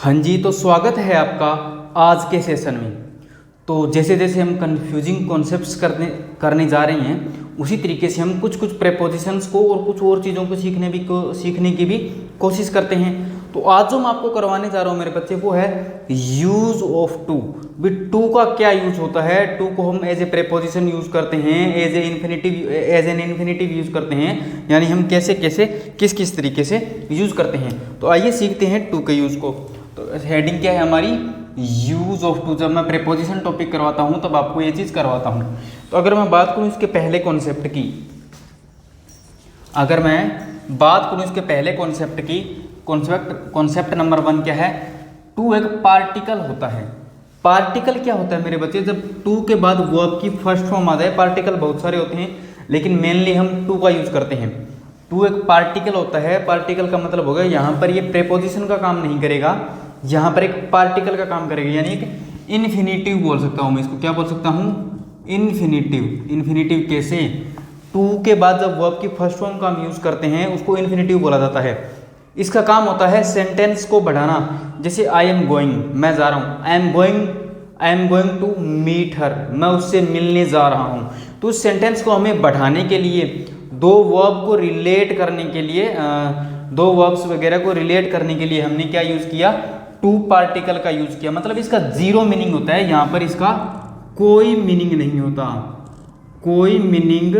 हाँ जी, तो स्वागत है आपका आज के सेशन में। तो जैसे जैसे हम कंफ्यूजिंग कॉन्सेप्ट्स करने जा रहे हैं, उसी तरीके से हम कुछ कुछ प्रेपोजिशंस को और कुछ और चीज़ों को सीखने की भी कोशिश करते हैं। तो आज जो मैं आपको करवाने जा रहा हूँ मेरे बच्चे, वो है यूज़ ऑफ टू। भी टू का क्या यूज होता है। टू को हम एज ए प्रेपोजिशन यूज़ करते हैं, एज एन इन्फिनेटिव यूज़ करते हैं, यानी हम कैसे कैसे किस किस तरीके से यूज़ करते हैं। तो आइए सीखते हैं टू के यूज़ को। तो हेडिंग क्या है हमारी, यूज ऑफ टू। जब मैं प्रेपोजिशन टॉपिक करवाता हूं तब आपको ये चीज़ करवाता हूं। तो अगर मैं बात करूं इसके पहले कॉन्सेप्ट की, कॉन्सेप्ट नंबर 1 क्या है, टू एक पार्टिकल होता है। पार्टिकल क्या होता है मेरे बच्चे, जब टू के बाद वर्ब की फर्स्ट फॉर्म आ जाए। पार्टिकल बहुत सारे होते हैं लेकिन मेनली हम टू का यूज करते हैं। टू एक पार्टिकल होता है। पार्टिकल का मतलब होगा यहाँ पर ये प्रेपोजिशन का काम नहीं करेगा, यहाँ पर एक पार्टिकल का काम करेगा, यानी एक इन्फिनेटिव बोल सकता हूँ मैं इसको। क्या बोल सकता हूँ, इन्फिनेटिव। इन्फिनेटिव कैसे, टू के बाद जब वर्ब की फर्स्ट फॉर्म का हम यूज करते हैं उसको इन्फिनेटिव बोला जाता है। इसका काम होता है सेंटेंस को बढ़ाना। जैसे आई एम गोइंग, मैं जा रहा हूँ। I am going to meet her, मैं उससे मिलने जा रहा हूँ। तो उस सेंटेंस को हमें बढ़ाने के लिए, दो वर्ब को रिलेट करने के लिए, दो वर्ब्स वगैरह को रिलेट करने के लिए हमने क्या यूज किया, टू पार्टिकल का यूज किया। मतलब इसका जीरो मीनिंग होता है, यहाँ पर इसका कोई मीनिंग नहीं होता, कोई मीनिंग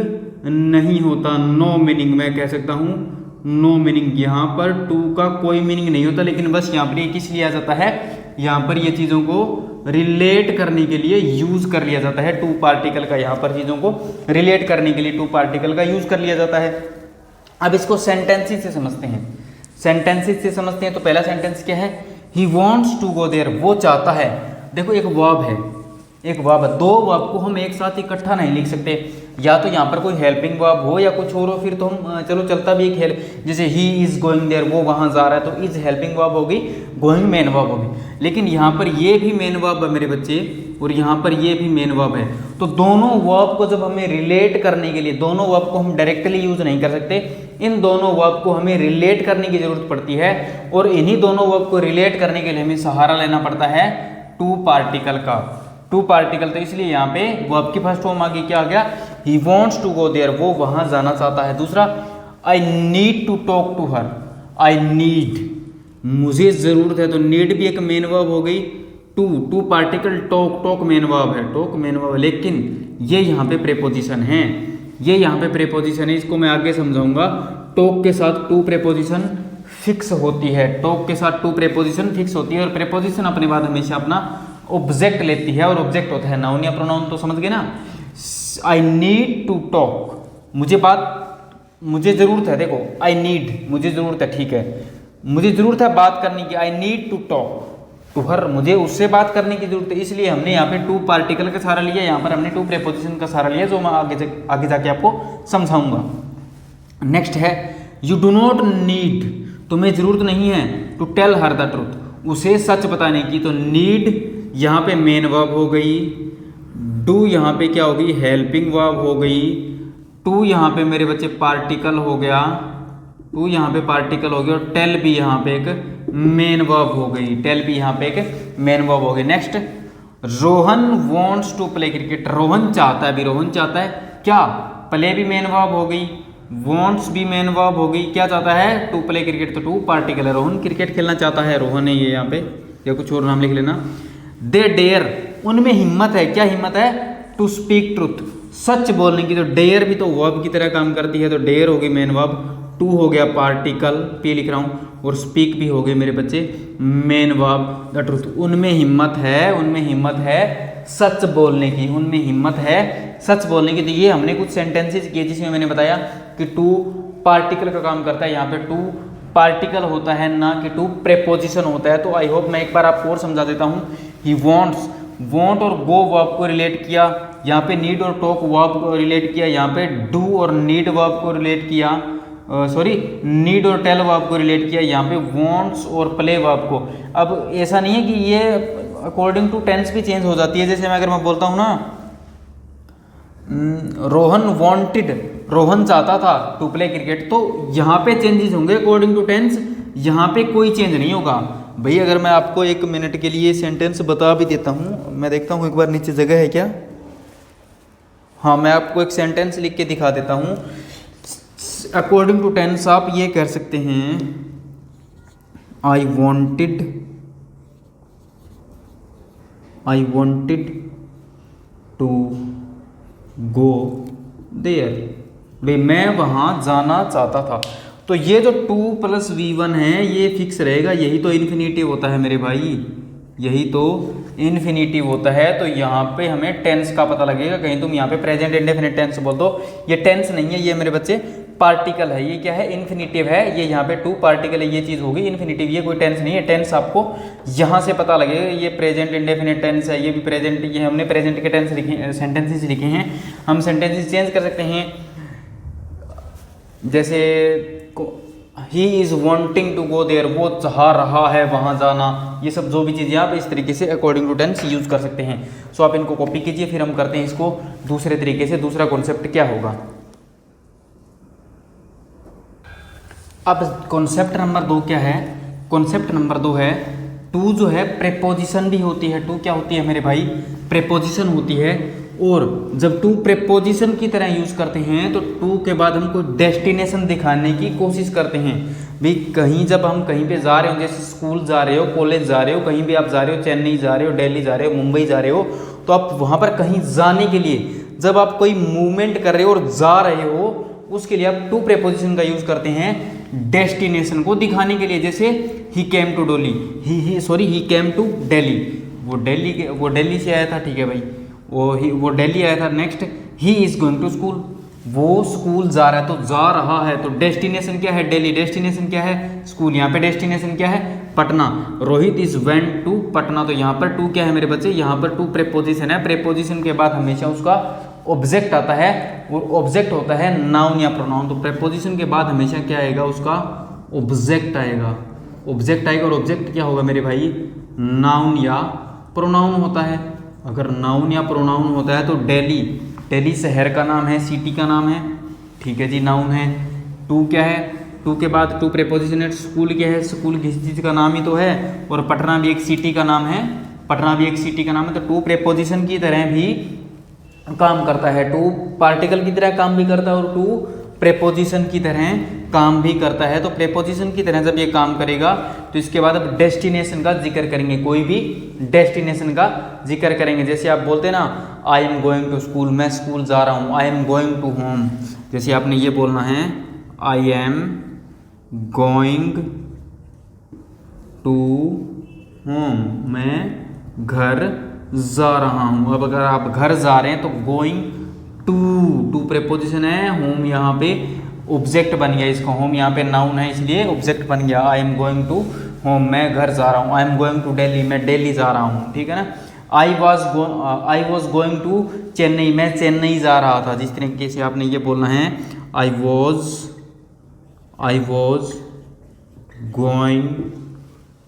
नहीं होता, नो मीनिंग मैं कह सकता हूँ, नो मीनिंग। यहाँ पर टू का कोई मीनिंग नहीं होता, लेकिन बस यहाँ पर ये किस लिए आ जाता है, यहाँ पर ये चीज़ों को रिलेट करने के लिए यूज कर लिया जाता है। टू पार्टिकल का यहाँ पर चीज़ों को रिलेट करने के लिए टू पार्टिकल का यूज कर लिया जाता है। अब इसको सेंटेंसेस से समझते हैं। सेंटेंसेस से समझते हैं तो पहला सेंटेंस क्या है, he wants to go there, वो चाहता है। देखो एक वर्ब है, एक वर्ब है। दो वर्ब को हम एक साथ इकट्ठा नहीं लिख सकते, या तो यहाँ पर कोई हेल्पिंग वर्ब हो या कुछ और हो, फिर तो हम चलो चलता भी एक हेल्प। जैसे ही इज गोइंग देयर, वो वहाँ जा रहा है, तो इज हेल्पिंग वर्ब होगी, गोइंग मेन वर्ब होगी। लेकिन यहाँ पर ये भी मेन वर्ब है मेरे बच्चे, और यहाँ पर ये भी मेन वर्ब है। तो दोनों वर्ब को जब हमें रिलेट करने के लिए, दोनों वर्ब को हम डायरेक्टली यूज नहीं कर सकते, इन दोनों वर्ब को हमें रिलेट करने की जरूरत पड़ती है। और इन्हीं दोनों वर्ब को रिलेट करने के लिए हमें सहारा लेना पड़ता है टू पार्टिकल का। टू पार्टिकल, तो इसलिए यहाँ पे वर्ब की फर्स्ट फॉर्म आ गई, क्या आ गया, he wants to go there, वो वहां जाना चाहता है। दूसरा, I need to talk to her, I need, मुझे जरूरत है, तो नीड भी एक मेन वर्ब हो गई। To particle, talk main verb है, टॉक मेन वर्ब, लेकिन ये यहाँ पे प्रेपोजिशन है, ये यहाँ पे प्रेपोजिशन है। इसको मैं आगे समझाऊंगा। टॉक के साथ टू प्रेपोजिशन फिक्स होती है, टॉक के साथ टू प्रेपोजिशन फिक्स होती है। और प्रेपोजिशन अपने बाद हमेशा अपना ऑब्जेक्ट लेती है, और ऑब्जेक्ट होता है नाउन या प्रोनाउन, तो समझ गए ना। आई नीड टू टॉक, मुझे जरूरत है। देखो आई नीड, मुझे जरूरत है, ठीक है, मुझे जरूरत है बात करने की। I need to talk to her, मुझे उससे बात करने की जरूरत है। इसलिए हमने यहाँ पे टू पार्टिकल का सहारा लिया, यहाँ पर हमने टू प्रेपोजिशन का सहारा लिया, जो मैं आगे जाके आपको समझाऊंगा। नेक्स्ट है, यू डू नॉट नीड, तुम्हें जरूरत नहीं है, to tell her the truth, उसे सच बताने की। तो नीड यहाँ पे मेन वर्ब हो गई, डू यहाँ पे क्या हो गई, हेल्पिंग वर्ब हो गई, टू यहाँ पे मेरे बच्चे पार्टिकल हो गया, टू यहाँ पे पार्टिकल हो गया, और टेल भी यहाँ पे एक मेन वर्ब हो गई, टेल भी यहाँ पे एक मेन वर्ब हो गई। Next, Rohan wants to play cricket, Rohan चाहता है, भी रोहन चाहता है क्या, प्ले भी मेन वर्ब हो गई, वॉन्ट्स भी मेन वर्ब हो गई, क्या चाहता है, टू प्ले क्रिकेट, तो टू पार्टिकल है, रोहन क्रिकेट खेलना चाहता है, रोहन है ये यहाँ पे, या कुछ और नाम लिख लेना। दे डेयर, उनमें हिम्मत है, क्या हिम्मत है, टू स्पीक ट्रुथ, सच बोलने की। तो डेयर भी तो वर्ब की तरह काम करती है, तो डेयर हो गई मेन वर्ब, टू हो गया पार्टिकल, पी लिख रहा हूँ, और स्पीक भी हो गए मेरे बच्चे मेन वर्ब, द ट्रुथ। उनमें हिम्मत है, उनमें हिम्मत है सच बोलने की, उनमें हिम्मत है सच बोलने की। तो ये हमने कुछ सेंटेंसेस किए जिसमें मैंने बताया कि टू पार्टिकल का काम करता है, यहाँ पे टू पार्टिकल होता है, ना कि टू प्रेपोजिशन होता है। तो आई होप मैं एक बार आपको और समझा देता हूँ। ही वॉन्ट्स, वॉन्ट और गो वर्ब को रिलेट किया, यहाँ पे नीड और टॉक वर्ब को रिलेट किया, यहाँ पे डू और नीड वर्ब को रिलेट किया, नीड और टेल वर्ब को रिलेट किया, यहाँ पे वॉन्ट्स और प्ले वर्ब को। अब ऐसा नहीं है कि ये अकॉर्डिंग टू टेंस भी चेंज हो जाती है। जैसे अगर मैं बोलता हूँ ना, रोहन वांटेड, रोहन चाहता था टू प्ले क्रिकेट, तो यहाँ पे चेंजेस होंगे अकॉर्डिंग टू टेंस, यहाँ पे कोई चेंज नहीं होगा। भैया अगर मैं आपको 1 मिनट के लिए सेंटेंस बता भी देता हूँ, मैं देखता हूँ एक बार नीचे जगह है क्या। हाँ, मैं आपको एक सेंटेंस लिख के दिखा देता हूँ। अकॉर्डिंग टू टेंस आप ये कह सकते हैं, I wanted to go there, भाई मैं वहाँ जाना चाहता था। तो ये जो 2 + V1 है ये फिक्स रहेगा, यही तो इन्फिनेटिव होता है मेरे भाई, यही तो इन्फिनेटिव होता है। तो यहाँ पे हमें टेंस का पता लगेगा। कहीं तुम यहाँ पे प्रेजेंट इंडेफिनिट टेंस बोल दो, ये टेंस नहीं है, ये मेरे बच्चे पार्टिकल है। ये क्या है, इन्फिनेटिव है। ये यहाँ पे 2 पार्टिकल है, ये चीज़ होगी इन्फिनेटिव, ये कोई टेंस नहीं है। टेंस आपको यहाँ से पता लगेगा, ये प्रेजेंट इंडेफिनिट टेंस है, ये भी प्रेजेंट, ये हमने प्रेजेंट के टेंस लिखे, सेंटेंसेस लिखे हैं। हम सेंटेंसेस चेंज कर सकते हैं, जैसे he is wanting to go there, वो चाह रहा है वहाँ जाना। ये सब जो भी चीज़ें आप इस तरीके से अकॉर्डिंग टू टेंस यूज़ कर सकते हैं। सो आप इनको कॉपी कीजिए, फिर हम करते हैं इसको दूसरे तरीके से। दूसरा कॉन्सेप्ट क्या होगा, अब कॉन्सेप्ट नंबर 2 क्या है, कॉन्सेप्ट नंबर 2 है टू जो है प्रेपोजिशन भी होती है। टू क्या होती है मेरे भाई, प्रेपोजिशन होती है। और जब टू प्रेपोजिशन की तरह यूज़ करते हैं तो टू के बाद हम कोई डेस्टिनेशन दिखाने की कोशिश करते हैं। भाई कहीं जब हम कहीं पे जा रहे हो, जैसे स्कूल जा रहे हो, कॉलेज जा रहे हो, कहीं भी आप जा रहे हो, चेन्नई जा रहे हो, दिल्ली जा रहे हो, मुंबई जा रहे हो, तो आप वहाँ पर कहीं जाने के लिए जब आप कोई मूवमेंट कर रहे हो और जा रहे हो, उसके लिए आप टू प्रेपोजिशन का यूज़ करते हैं डेस्टिनेशन को दिखाने के लिए। जैसे ही केम टू डोली, ही केम टू दिल्ली, वो दिल्ली से आया था, ठीक है भाई, वो दिल्ली आया था। Next, he is going to school, वो स्कूल जा रहा है, तो जा रहा है, तो डेस्टिनेशन क्या है, दिल्ली, डेस्टिनेशन क्या है, स्कूल। यहाँ पे डेस्टिनेशन क्या है, Patna. Rohit is went to Patna, तो यहाँ पर टू क्या है मेरे बच्चे, यहाँ पर टू प्रेपोजिशन है। प्रेपोजिशन के बाद हमेशा उसका ऑब्जेक्ट आता है, और ऑब्जेक्ट होता है नाउन या प्रोनाउन। तो प्रेपोजिशन के बाद हमेशा क्या आएगा, उसका ऑब्जेक्ट आएगा, ऑब्जेक्ट आएगा। और ऑब्जेक्ट क्या होगा मेरे भाई, नाउन या प्रोनाउन होता है। अगर नाउन या प्रोनाउन होता है तो दिल्ली शहर का नाम है, सिटी का नाम है, ठीक है जी, नाउन है। टू क्या है, टू के बाद टू प्रेपोजिशन है। स्कूल क्या है, स्कूल किसी चीज़ का नाम ही तो है, और पटना भी एक सिटी का नाम है, पटना भी एक सिटी का नाम है। तो टू प्रेपोजिशन की तरह भी काम करता है, टू पार्टिकल की तरह काम भी करता है, और टू प्रेपोजिशन की तरह काम भी करता है। तो प्रेपोजिशन की तरह जब ये काम करेगा तो इसके बाद अब डेस्टिनेशन का जिक्र करेंगे, कोई भी डेस्टिनेशन का जिक्र करेंगे। जैसे आप बोलते हैं ना, I am going to school, मैं स्कूल जा रहा हूँ। I am going to home, जैसे आपने ये बोलना है, I am going to home, मैं घर जा रहा हूँ। अब अगर आप घर जा रहे हैं तो गोइंग टू प्रेपोजिशन है, होम यहाँ पे ऑब्जेक्ट बन गया, इसका होम यहाँ पे नाउन है इसलिए ऑब्जेक्ट बन गया। I am going to home, मैं घर जा रहा हूँ। I am going to Delhi, मैं दिल्ली जा रहा हूँ, ठीक है ना। I was going to Chennai, मैं चेन्नई जा रहा था। जिस तरीके से आपने ये बोलना है, I was going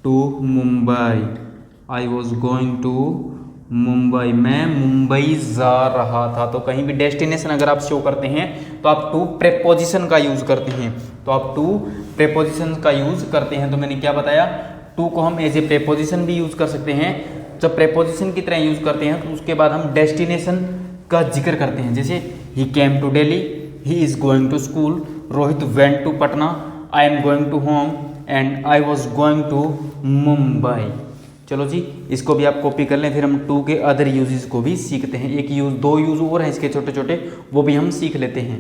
to Mumbai, I was going to Mumbai, मैं मुंबई जा रहा था। तो कहीं भी डेस्टिनेशन अगर आप शो करते हैं तो आप टू प्रेपोजिशन का यूज़ करते हैं, तो आप टू प्रेपोजिशन का यूज़ करते हैं। तो मैंने क्या बताया, टू को हम एज ए प्रेपोजिशन भी यूज़ कर सकते हैं। जब प्रेपोजिशन की तरह यूज़ करते हैं तो उसके बाद हम डेस्टिनेशन का जिक्र करते हैं। जैसे he came to Delhi, he is going to school, Rohit went to Patna, I am going to home, and I was going to Mumbai. चलो जी, इसको भी आप कॉपी कर लें, फिर हम टू के अदर यूजेस को भी सीखते हैं। एक यूज, दो यूज और हैं इसके छोटे छोटे, वो भी हम सीख लेते हैं।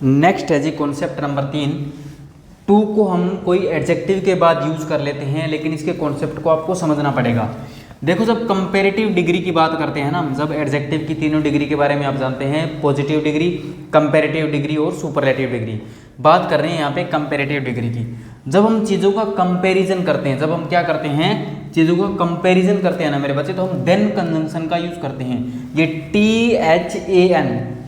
नेक्स्ट है जी कॉन्सेप्ट नंबर 3। टू को हम कोई एडजेक्टिव के बाद यूज कर लेते हैं, लेकिन इसके कॉन्सेप्ट को आपको समझना पड़ेगा। देखो, जब कंपैरेटिव डिग्री की बात करते हैं ना, जब एडजेक्टिव की तीनों डिग्री के बारे में आप जानते हैं, पॉजिटिव डिग्री, कंपैरेटिव डिग्री और सुपरलेटिव डिग्री। बात कर रहे हैं यहाँ पे कंपैरेटिव डिग्री की। जब हम चीज़ों का कंपैरिजन करते हैं, जब हम क्या करते हैं, चीज़ों का कंपैरिजन करते हैं ना मेरे बच्चे, तो हम देन कंजंक्शन का यूज़ करते हैं। ये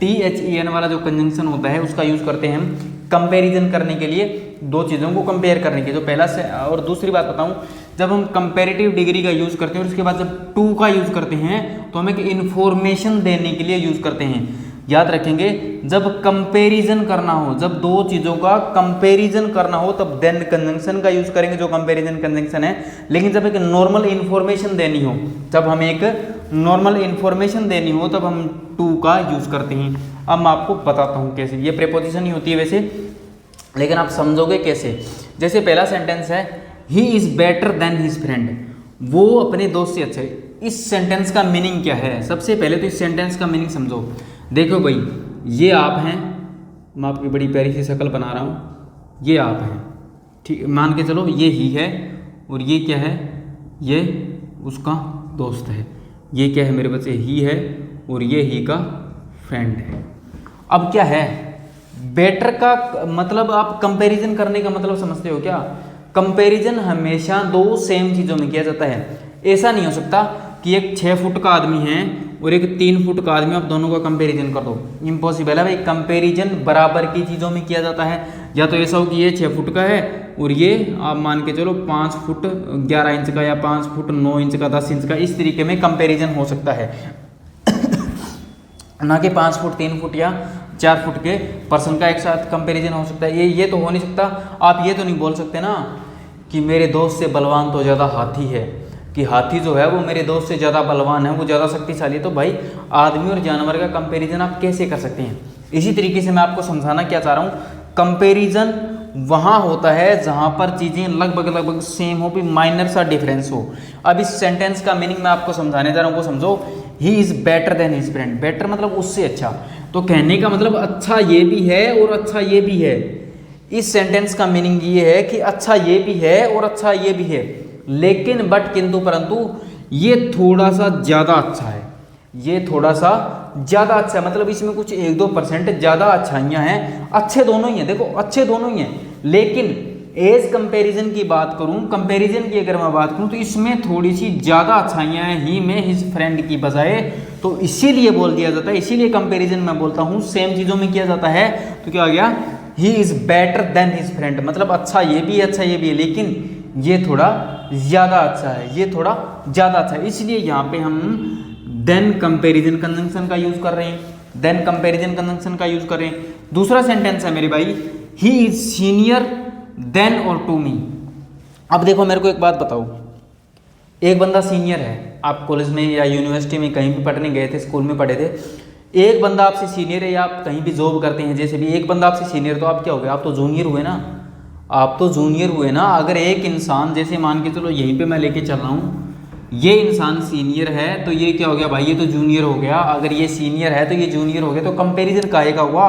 THAN वाला जो कंजंक्शन होता है उसका यूज़ करते हैं हम कंपैरिजन करने के लिए, दो चीज़ों को कंपेयर करने के। जो पहला से, और दूसरी बात बताऊं, जब हम कंपैरेटिव डिग्री का यूज़ करते हैं और उसके बाद जब टू का यूज़ करते हैं तो हम एक इन्फॉर्मेशन देने के लिए यूज़ करते हैं। याद रखेंगे, जब कंपैरिजन करना हो, जब दो चीज़ों का कंपैरिजन करना हो तब देन कंजंक्शन का यूज़ करेंगे, जो कंपैरिजन कंजंक्शन है। लेकिन जब एक नॉर्मल इन्फॉर्मेशन देनी हो, जब हमें एक नॉर्मल इन्फॉर्मेशन देनी हो तब हम टू का यूज़ करते हैं। अब मैं आपको बताता हूँ कैसे। ये प्रीपोजिशन ही होती है वैसे, लेकिन आप समझोगे कैसे। जैसे पहला सेंटेंस है, he is better than his friend, वो अपने दोस्त से अच्छा है। इस सेंटेंस का मीनिंग क्या है? सबसे पहले तो इस सेंटेंस का मीनिंग समझो। देखो भाई, ये आप हैं, मैं आपकी बड़ी प्यारी सी शक्ल बना रहा हूँ, ये आप हैं, ठीक, मान के चलो ये ही है, और ये क्या है, ये उसका दोस्त है। ये क्या है मेरे बच्चे, ही है, और ये ही का फ्रेंड है। अब क्या है, बेटर का मतलब आप कंपैरिजन करने का मतलब समझते हो क्या? कंपैरिजन हमेशा दो सेम चीज़ों में किया जाता है। ऐसा नहीं हो सकता कि एक 6 फुट का आदमी है और एक 3 फुट का आदमी, आप दोनों का कंपैरिजन कर दो, इम्पॉसिबल है भाई। कंपैरिजन बराबर की चीज़ों में किया जाता है। या तो ऐसा हो कि ये 6 फुट का है और ये आप मान के चलो 5 फुट 11 इंच का, या 5 फुट 9 इंच का, 10 इंच का, इस तरीके में कंपैरिजन हो सकता है ना कि 5 फुट 3 फुट या 4 फुट के पर्सन का एक साथ कंपैरिजन हो सकता है। ये तो हो नहीं सकता। आप ये तो नहीं बोल सकते ना कि मेरे दोस्त से बलवान तो ज़्यादा हाथी है, कि हाथी जो है वो मेरे दोस्त से ज़्यादा बलवान है, वो ज़्यादा शक्तिशाली है। तो भाई आदमी और जानवर का कंपैरिजन आप कैसे कर सकते हैं? इसी तरीके से मैं आपको समझाना क्या चाह रहा हूँ, कंपैरिजन वहाँ होता है जहाँ पर चीज़ें लगभग सेम हो, भी माइनर सा डिफरेंस हो। अब इस सेंटेंस का मीनिंग मैं आपको समझाने जा रहा हूँ, वो समझो। He is better than his friend, better मतलब उससे अच्छा। तो कहने का मतलब अच्छा ये भी है और अच्छा ये भी है। इस सेंटेंस का मीनिंग ये है कि अच्छा ये भी है और अच्छा ये भी है, लेकिन बट किंतु परंतु ये थोड़ा सा ज़्यादा अच्छा है, ये थोड़ा सा ज़्यादा अच्छा है। मतलब इसमें कुछ 1-2% ज़्यादा अच्छाइयाँ हैं। अच्छे दोनों ही हैं, देखो अच्छे दोनों ही हैं, लेकिन एज कंपैरिजन की बात करूं, कंपैरिजन की अगर मैं बात करूं तो इसमें थोड़ी सी ज़्यादा अच्छाइयाँ हैं ही में हिज फ्रेंड की बजाय। तो इसीलिए बोल दिया जाता है, इसीलिए कंपैरिजन मैं बोलता हूं सेम चीज़ों में किया जाता है। तो क्या हो गया, he is better than his friend, मतलब अच्छा ये भी है, अच्छा ये भी है, लेकिन ये थोड़ा ज़्यादा अच्छा है, ये थोड़ा ज़्यादा अच्छा है। इसलिए यहाँ पे हम देन कंपैरिजन कंजंक्शन का यूज़ कर रहे हैं, देन कंपैरिजन कंजंक्शन का यूज़ कर रहे हैं। दूसरा सेंटेंस है मेरे भाई, ही इज़ सीनियर देन और टू मी। अब देखो मेरे को एक बात बताओ, एक बंदा सीनियर है, आप कॉलेज में या यूनिवर्सिटी में कहीं भी पढ़ने गए थे, स्कूल में पढ़े थे, एक बंदा आपसे सीनियर है या आप कहीं भी जॉब करते हैं, जैसे भी एक बंदा आपसे सीनियर, तो आप क्या हो गए, आप तो जूनियर हुए ना, आप तो जूनियर हुए ना। अगर एक इंसान, जैसे मान के चलो यहीं पे मैं लेके चल रहा हूँ, ये इंसान सीनियर है तो ये क्या हो गया भाई, ये तो जूनियर हो गया। अगर ये सीनियर है तो ये जूनियर हो गया, तो कंपैरिजन काहे का हुआ?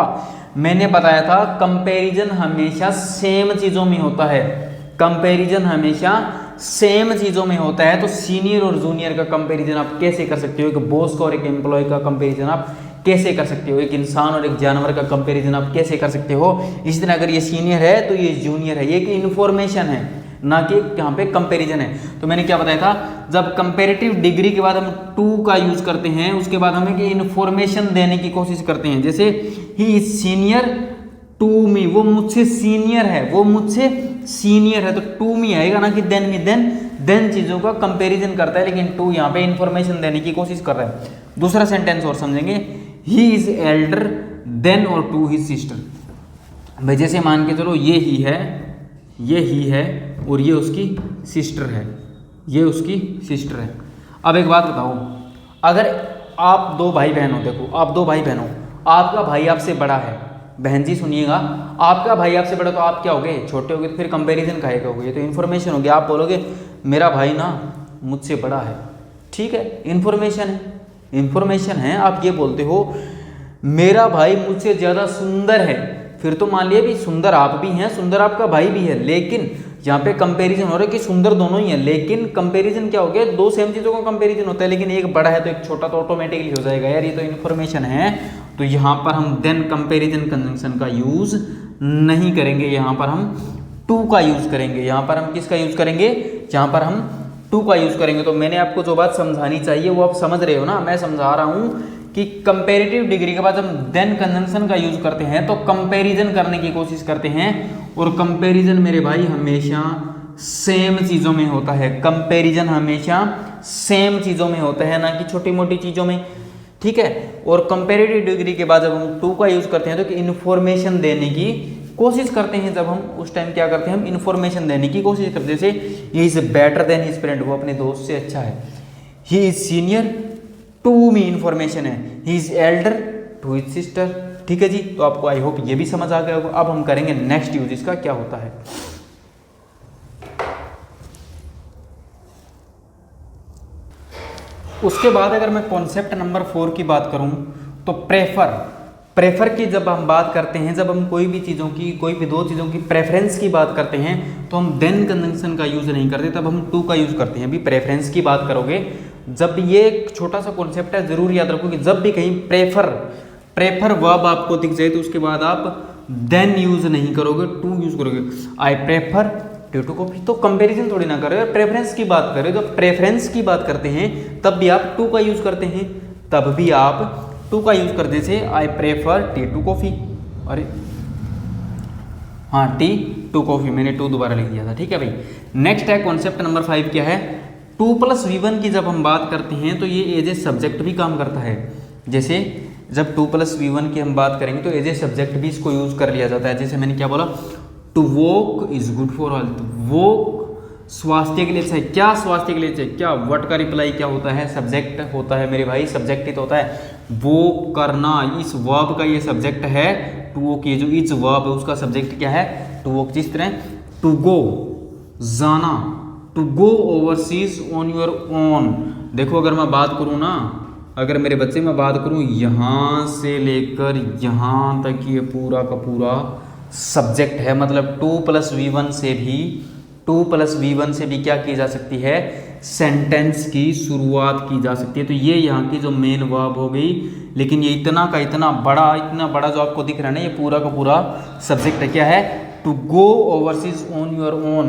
मैंने बताया था कंपैरिजन हमेशा सेम चीज़ों में होता है, कंपैरिजन हमेशा सेम चीज़ों में होता है। तो सीनियर और जूनियर का कंपैरिजन आप कैसे कर सकते हो? एक बॉस का और एक एम्प्लॉय का कंपैरिजन आप कैसे कर सकते हो? एक इंसान और एक जानवर का कंपैरिजन आप कैसे कर सकते हो? इस तरह अगर ये सीनियर है तो ये जूनियर है, ये एक इन्फॉर्मेशन है, ना कि यहाँ पे कंपैरिजन है। तो मैंने क्या बताया था, जब कंपैरेटिव डिग्री के बाद हम टू का यूज़ करते हैं, उसके बाद हमें कि इन्फॉर्मेशन देने की कोशिश करते हैं। जैसे he is senior to me, वो मुझसे सीनियर है, वो मुझसे सीनियर है, तो टू मी आएगा ना कि देन मी। देन चीज़ों का कंपैरिजन करता है, लेकिन टू यहाँ पे इन्फॉर्मेशन देने की कोशिश कर रहा है। दूसरा सेंटेंस और समझेंगे, ही इज एल्डर देन और टू हिज सिस्टर। भाई जैसे मान के चलो ये ही है, ये ही है, और ये उसकी सिस्टर है, ये उसकी सिस्टर है। अब एक बात बताओ, अगर आप दो भाई बहन हो, देखो आप दो भाई बहन हो, आपका भाई आपसे बड़ा है, बहन जी सुनिएगा, आपका भाई आपसे बड़ा, तो आप क्या हो गए, छोटे हो गए, तो फिर कंपैरिजन काहे का हो गया? तो इन्फॉर्मेशन हो गया। आप बोलोगे मेरा भाई ना मुझसे बड़ा है, ठीक है, इन्फॉर्मेशन है, इन्फॉर्मेशन है। आप ये बोलते हो मेरा भाई मुझसे ज़्यादा सुंदर है, फिर तो मान लिया भी सुंदर आप भी हैं, सुंदर आपका भाई भी है, लेकिन यहाँ पे कंपैरिजन हो रहा है कि सुंदर दोनों ही हैं, लेकिन कंपैरिजन क्या हो गया, दो सेम चीज़ों का कंपैरिजन होता है, लेकिन एक बड़ा है तो एक छोटा, तो ऑटोमेटिकली हो जाएगा यार, ये तो इन्फॉर्मेशन है। तो यहाँ पर हम देन कंपैरिजन कंजंक्शन का यूज़ नहीं करेंगे, यहाँ पर हम टू का यूज़ करेंगे। यहाँ पर हम किसका यूज़ करेंगे? यहाँ पर हम टू का यूज़ करेंगे। तो मैंने आपको जो बात समझानी चाहिए वो आप समझ रहे हो ना, मैं समझा रहा हूँ कि कंपैरेटिव डिग्री के बाद हम देन कंजंक्शन का यूज़ करते हैं, तो कंपैरिजन करने की कोशिश करते हैं, और कंपैरिजन मेरे भाई हमेशा सेम चीज़ों में होता है, कंपैरिजन हमेशा सेम चीज़ों में होता है, ना कि छोटी मोटी चीज़ों में, ठीक है। और कंपेरेटिव डिग्री के बाद जब हम टू का यूज करते हैं तो इन्फॉर्मेशन देने की कोशिश करते हैं। जब हम उस टाइम क्या करते हैं, हम इन्फॉर्मेशन देने की कोशिश करते हैं। जैसे he is better than his friend, वो अपने दोस्त से अच्छा है। He is senior to me, information है। He is elder to his sister. ठीक है जी, तो आपको आई होप ये भी समझ आ गया होगा। अब हम करेंगे नेक्स्ट यूज, इसका क्या होता है। उसके बाद अगर मैं कॉन्सेप्ट नंबर 4 की बात करूं तो प्रेफर की जब हम बात करते हैं, जब हम कोई भी चीज़ों की, कोई भी दो चीज़ों की प्रेफरेंस की बात करते हैं तो हम देन कंजंक्शन का यूज़ नहीं करते, तब हम टू का यूज़ करते हैं। अभी प्रेफरेंस की बात करोगे, जब ये एक छोटा सा कॉन्सेप्ट है, जरूर याद रखो कि जब भी कहीं प्रेफर वर्ब आपको दिख जाए तो उसके बाद आप देन यूज़ नहीं करोगे, टू यूज़ करोगे। आई प्रेफर टू कॉफी, तो कंपैरिजन थोड़ी ना कर रहे हो, प्रेफरेंस की बात कर रहे हो। तो प्रेफरेंस की बात करते हैं तब भी आप टू का यूज़ करते हैं, तब भी आप टू का यूज़ करते थे। I prefer tea to coffee, अरे हाँ, टी टू कॉफ़ी, मैंने टू दोबारा लिख दिया था। ठीक है भाई। नेक्स्ट है कॉन्सेप्ट नंबर 5, क्या है, 2+V1 की जब हम बात करते हैं तो ये एज ए सब्जेक्ट भी काम करता है। जैसे जब 2+V1 की हम बात करेंगे तो एज ए सब्जेक्ट भी इसको यूज़ कर लिया जाता है। जैसे मैंने क्या बोला, to walk is good for health, walk स्वास्थ्य के लिए अच्छा है। क्या स्वास्थ्य के लिए अच्छा है, क्या वट का रिप्लाई क्या होता है, सब्जेक्ट होता है मेरे भाई, सब्जेक्ट ही तो होता है। वो करना, इस वर्ब का ये सब्जेक्ट है। टू वॉक, ये जो इज वर्ब है उसका सब्जेक्ट क्या है, टू वॉक। जिस तरह टू गो, जाना, to go overseas on your own. देखो अगर मैं बात करूँ ना, अगर मेरे बच्चे मैं बात करूँ यहाँ से लेकर यहाँ तक ये पूरा का पूरा सब्जेक्ट है, मतलब 2+V1 से भी क्या की जा सकती है, सेंटेंस की शुरुआत की जा सकती है। तो ये यहाँ की जो मेन वर्ब हो गई, लेकिन ये इतना बड़ा जो आपको दिख रहा है ना, ये पूरा का पूरा सब्जेक्ट है। क्या है, to go overseas on your own.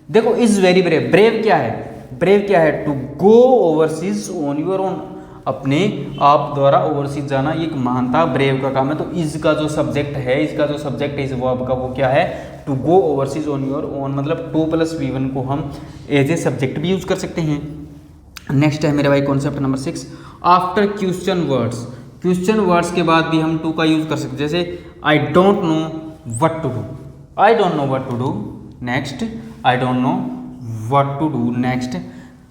देखो इज वेरी ब्रेव, ब्रेव क्या है, to go overseas on your own, अपने आप द्वारा ओवरसीज जाना, ये एक महानता ब्रेव का काम है। तो इज का जो सब्जेक्ट है, इस वर्ब का, वो क्या है, to go overseas on your own. मतलब 2+V1 को हम एज ए सब्जेक्ट भी यूज कर सकते हैं। नेक्स्ट है मेरे भाई concept number 6, after question words के बाद भी हम टू का यूज कर सकते हैं। जैसे I don't know what to do, next I don't know what to do, next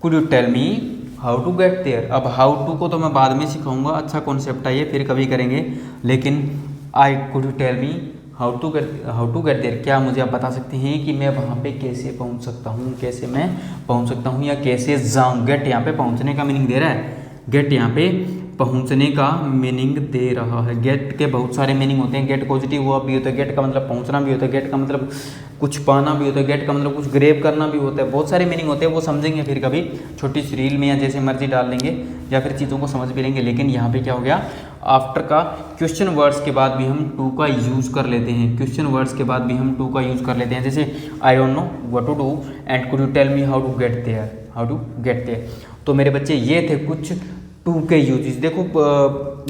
could you tell me how to get there. अब हाउ टू को तो मैं बाद में सिखाऊंगा, अच्छा कॉन्सेप्ट है ये, फिर कभी करेंगे। लेकिन I could you tell me how to get there, क्या मुझे आप बता सकते हैं कि मैं वहाँ पे कैसे पहुँच सकता हूँ, या कैसे जाऊँ। गेट यहाँ पे पहुँचने का मीनिंग दे रहा है, गेट यहाँ पे पहुँचने का मीनिंग दे रहा है। गेट के बहुत सारे मीनिंग होते हैं। गेट पॉजिटिव हुआ भी होता है, गेट का मतलब पहुँचना भी होता है, गेट का मतलब कुछ पाना भी होता है, गेट का मतलब कुछ ग्रेब करना भी होता है। बहुत सारे मीनिंग होते हैं, वो समझेंगे फिर कभी छोटी सी रील में, या जैसे मर्जी डाल लेंगे, या फिर चीज़ों को समझ भी लेंगे। लेकिन यहाँ पे क्या हो गया, आफ्टर का क्वेश्चन वर्ड्स के बाद भी हम टू का यूज़ कर लेते हैं। जैसे I don't know what to do and could you tell me how to get there. तो मेरे बच्चे ये थे कुछ टू के यूजेस। देखो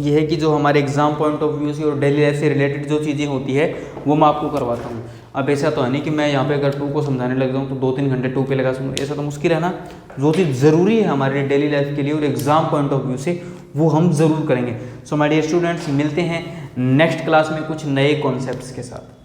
ये है कि जो हमारे एग्जाम पॉइंट ऑफ व्यू से और डेली लाइफ से रिलेटेड जो चीज़ें होती है वो मैं आपको करवाता हूँ। अब ऐसा तो है नहीं कि मैं यहाँ पे अगर टू को समझाने लग जाऊँ तो 2-3 घंटे टू पे लगा सकूँ, ऐसा तो मुश्किल है ना। जो चीज़ ज़रूरी है हमारे डेली लाइफ के लिए और एग्जाम पॉइंट ऑफ व्यू से, वो हम ज़रूर करेंगे। सो माय डियर स्टूडेंट्स, मिलते हैं नेक्स्ट क्लास में कुछ नए कॉन्सेप्ट्स के साथ।